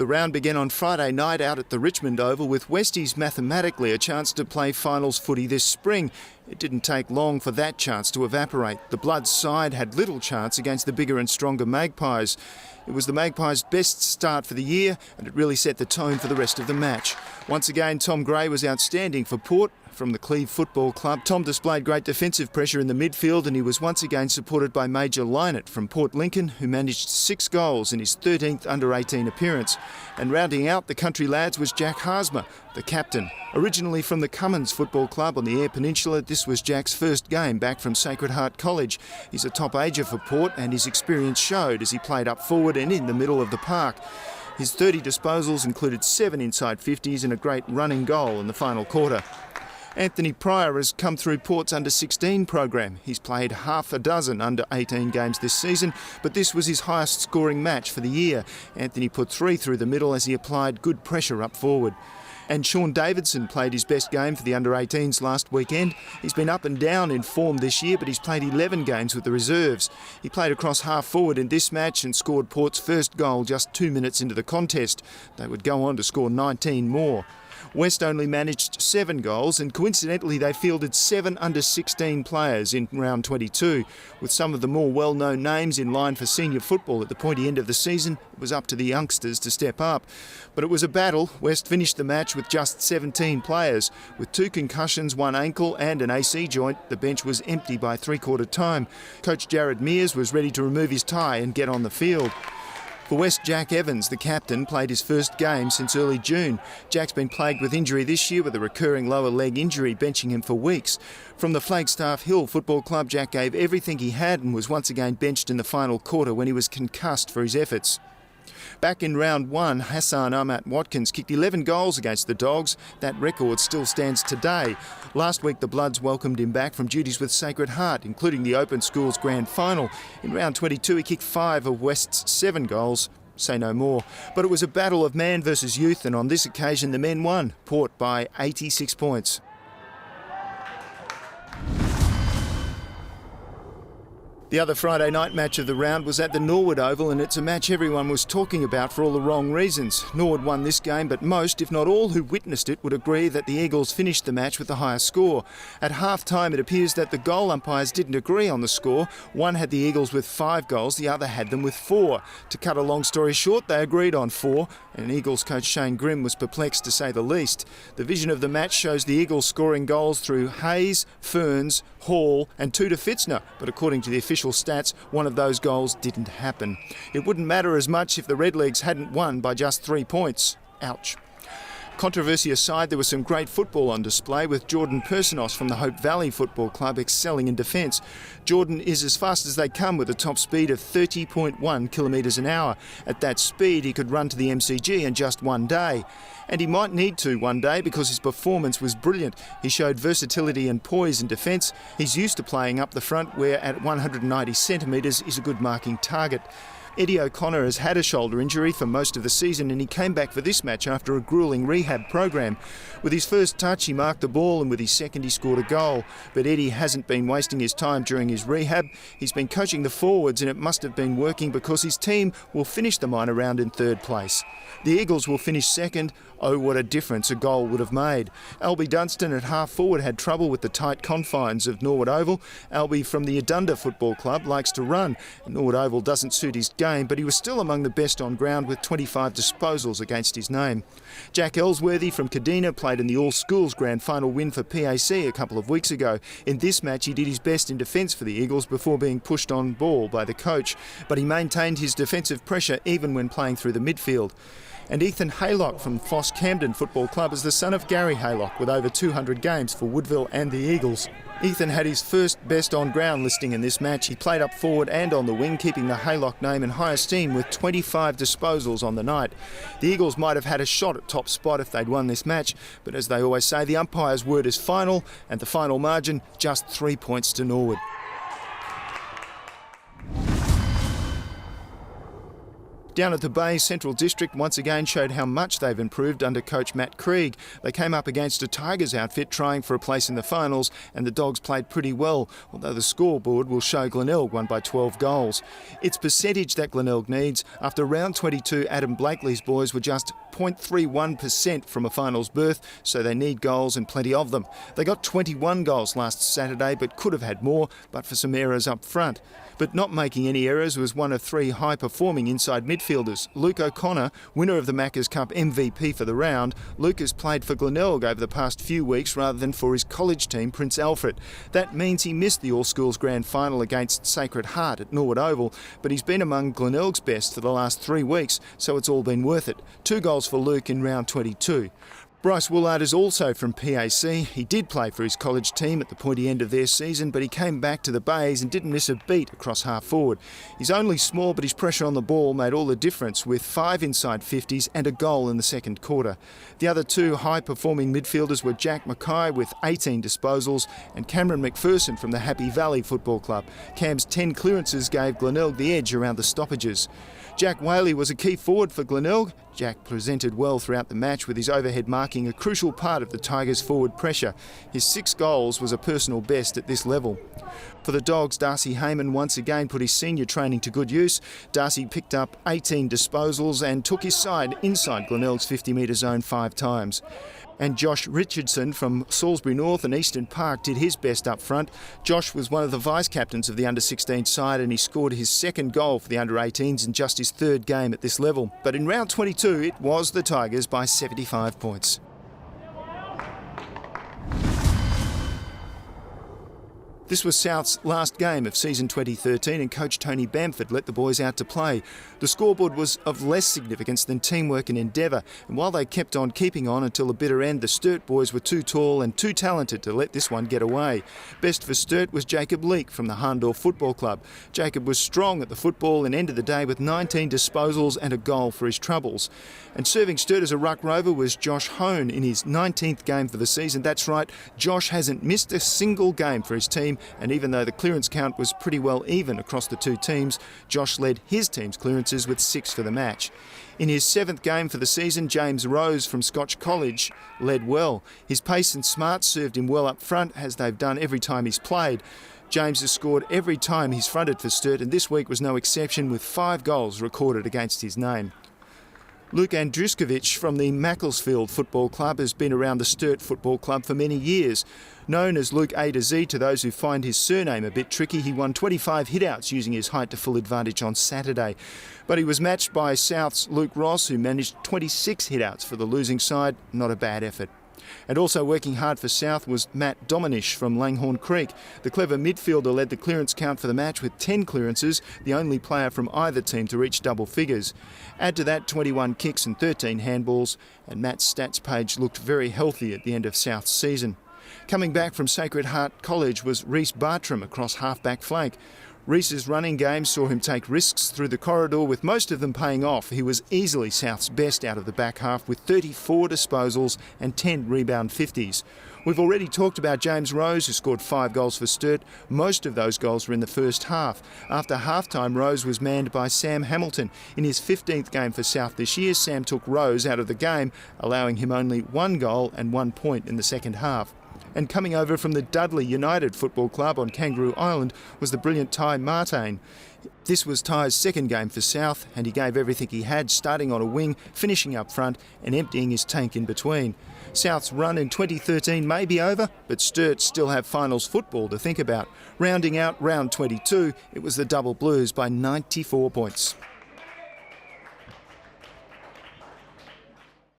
The round began on Friday night out at the Richmond Oval, with Westies mathematically a chance to play finals footy this spring. It didn't take long for that chance to evaporate. The Bloods side had little chance against the bigger and stronger Magpies. It was the Magpies' best start for the year, and it really set the tone for the rest of the match. Once again, Tom Gray was outstanding for Port. From the Cleve Football Club, Tom displayed great defensive pressure in the midfield, and he was once again supported by Major Lynott from Port Lincoln, who managed 6 goals in his 13th under-18 appearance. And rounding out the country lads was Jack Harsmer, the captain. Originally from the Cummins Football Club on the Eyre Peninsula, this was Jack's first game back from Sacred Heart College. He's a top ager for Port, and his experience showed as he played up forward and in the middle of the park. His 30 disposals included 7 inside 50s and a great running goal in the final quarter. Anthony Pryor has come through Port's under-16 program. He's played half a dozen under-18 games this season, but this was his highest scoring match for the year. Anthony put 3 through the middle as he applied good pressure up forward. And Sean Davidson played his best game for the under-18s last weekend. He's been up and down in form this year, but he's played 11 games with the reserves. He played across half forward in this match and scored Port's first goal just 2 minutes into the contest. They would go on to score 19 more. West only managed 7 goals, and coincidentally they fielded 7 under-16 players in round 22. With some of the more well-known names in line for senior football at the pointy end of the season, it was up to the youngsters to step up. But it was a battle. West finished the match with just 17 players. With 2 concussions, 1 ankle and an AC joint, the bench was empty by three-quarter time. Coach Jared Mears was ready to remove his tie and get on the field. For West, Jack Evans, the captain, played his first game since early June. Jack's been plagued with injury this year, with a recurring lower leg injury benching him for weeks. From the Flagstaff Hill Football Club, Jack gave everything he had and was once again benched in the final quarter when he was concussed for his efforts. Back in round 1, Hassan Ahmad Watkins kicked 11 goals against the Dogs. That record still stands today. Last week the Bloods welcomed him back from duties with Sacred Heart, including the Open Schools Grand Final. In round 22 he kicked 5 of West's 7 goals. Say no more. But it was a battle of man versus youth, and on this occasion the men won, Port by 86 points. The other Friday night match of the round was at the Norwood Oval, and it's a match everyone was talking about for all the wrong reasons. Norwood won this game, but most, if not all, who witnessed it would agree that the Eagles finished the match with the higher score. At half-time, it appears that the goal umpires didn't agree on the score. One had the Eagles with 5 goals, the other had them with 4. To cut a long story short, they agreed on 4, and Eagles coach Shane Grimm was perplexed to say the least. The vision of the match shows the Eagles scoring goals through Hayes, Ferns, Hall and 2 to Fitzner, but according to the official stats, one of those goals didn't happen. It wouldn't matter as much if the Redlegs hadn't won by just 3 points. Ouch. Controversy aside, there was some great football on display, with Jordan Persinos from the Hope Valley Football Club excelling in defence. Jordan is as fast as they come, with a top speed of 30.1 kilometres an hour. At that speed, he could run to the MCG in just 1 day. And he might need to one day, because his performance was brilliant. He showed versatility and poise in defence. He's used to playing up the front, where at 190 centimetres is a good marking target. Eddie O'Connor has had a shoulder injury for most of the season, and he came back for this match after a gruelling rehab program. With his first touch, he marked the ball, and with his second, he scored a goal. But Eddie hasn't been wasting his time during his rehab. He's been coaching the forwards, and it must have been working, because his team will finish the minor round in 3rd place. The Eagles will finish 2nd. Oh, what a difference a goal would have made. Albie Dunstan at half forward had trouble with the tight confines of Norwood Oval. Albie from the Adunda Football Club likes to run. Norwood Oval doesn't suit his game, but he was still among the best on ground with 25 disposals against his name. Jack Ellsworthy from Kadina played in the All Schools Grand Final win for PAC a couple of weeks ago. In this match he did his best in defence for the Eagles before being pushed on ball by the coach, but he maintained his defensive pressure even when playing through the midfield. And Ethan Haylock from Foss Camden Football Club is the son of Gary Haylock, with over 200 games for Woodville and the Eagles. Ethan had his first best on-ground listing in this match. He played up forward and on the wing, keeping the Haylock name in high esteem with 25 disposals on the night. The Eagles might have had a shot at top spot if they'd won this match, but as they always say, the umpire's word is final, and the final margin, just 3 points to Norwood. Down at the Bay, Central District once again showed how much they've improved under coach Matt Krieg. They came up against a Tigers outfit trying for a place in the finals, and the Dogs played pretty well, although the scoreboard will show Glenelg won by 12 goals. It's percentage that Glenelg needs. After round 22, Adam Blakely's boys were just 0.31% from a finals berth, so they need goals and plenty of them. They got 21 goals last Saturday, but could have had more, but for some errors up front. But not making any errors was one of three high-performing inside midfielders. Luke O'Connor, winner of the Maccas Cup MVP for the round. Luke has played for Glenelg over the past few weeks rather than for his college team, Prince Alfred. That means he missed the All-Schools Grand Final against Sacred Heart at Norwood Oval, but he's been among Glenelg's best for the last 3 weeks, so it's all been worth it. 2 goals for Luke in round 22. Bryce Woolard is also from PAC. He did play for his college team at the pointy end of their season, but he came back to the Bays and didn't miss a beat across half forward. He's only small, but his pressure on the ball made all the difference, with 5 inside 50s and a goal in the second quarter. The other 2 high-performing midfielders were Jack Mackay with 18 disposals and Cameron McPherson from the Happy Valley Football Club. Cam's 10 clearances gave Glenelg the edge around the stoppages. Jack Whaley was a key forward for Glenelg. Jack presented well throughout the match, with his overhead marking a crucial part of the Tigers' forward pressure. His 6 goals was a personal best at this level. For the Dogs, Darcy Heyman once again put his senior training to good use. Darcy picked up 18 disposals and took his side inside Glenelg's 50-metre zone 5 times. And Josh Richardson from Salisbury North and Eastern Park did his best up front. Josh was one of the vice-captains of the under-16 side, and he scored his 2nd goal for the under-18s in just his 3rd game at this level. But in round 22, it was the Tigers by 75 points. This was South's last game of season 2013, and coach Tony Bamford let the boys out to play. The scoreboard was of less significance than teamwork and endeavour, and while they kept on keeping on until the bitter end, the Sturt boys were too tall and too talented to let this one get away. Best for Sturt was Jacob Leake from the Harndorf Football Club. Jacob was strong at the football and ended the day with 19 disposals and a goal for his troubles. And serving Sturt as a ruck rover was Josh Hone in his 19th game for the season. That's right, Josh hasn't missed a single game for his team, and even though the clearance count was pretty well even across the 2 teams, Josh led his team's clearances with 6 for the match. In his 7th game for the season, James Rose from Scotch College led well. His pace and smarts served him well up front, as they've done every time he's played. James has scored every time he's fronted for Sturt, and this week was no exception, with 5 goals recorded against his name. Luke Andruskovic from the Macclesfield Football Club has been around the Sturt Football Club for many years. Known as Luke A to Z to those who find his surname a bit tricky, he won 25 hitouts using his height to full advantage on Saturday. But he was matched by South's Luke Ross, who managed 26 hitouts for the losing side. Not a bad effort. And also working hard for South was Matt Dominish from Langhorne Creek. The clever midfielder led the clearance count for the match with 10 clearances, the only player from either team to reach double figures. Add to that 21 kicks and 13 handballs, and Matt's stats page looked very healthy at the end of South's season. Coming back from Sacred Heart College was Reece Bartram across half-back flank. Reece's running game saw him take risks through the corridor, with most of them paying off. He was easily South's best out of the back half, with 34 disposals and 10 rebound 50s. We've already talked about James Rose, who scored 5 goals for Sturt. Most of those goals were in the first half. After half-time, Rose was manned by Sam Hamilton. In his 15th game for South this year, Sam took Rose out of the game, allowing him only 1 goal and 1 point in the second half. And coming over from the Dudley United Football Club on Kangaroo Island was the brilliant Ty Martain. This was Ty's 2nd game for South, and he gave everything he had, starting on a wing, finishing up front and emptying his tank in between. South's run in 2013 may be over, but Sturt still have finals football to think about. Rounding out round 22, it was the Double Blues by 94 points.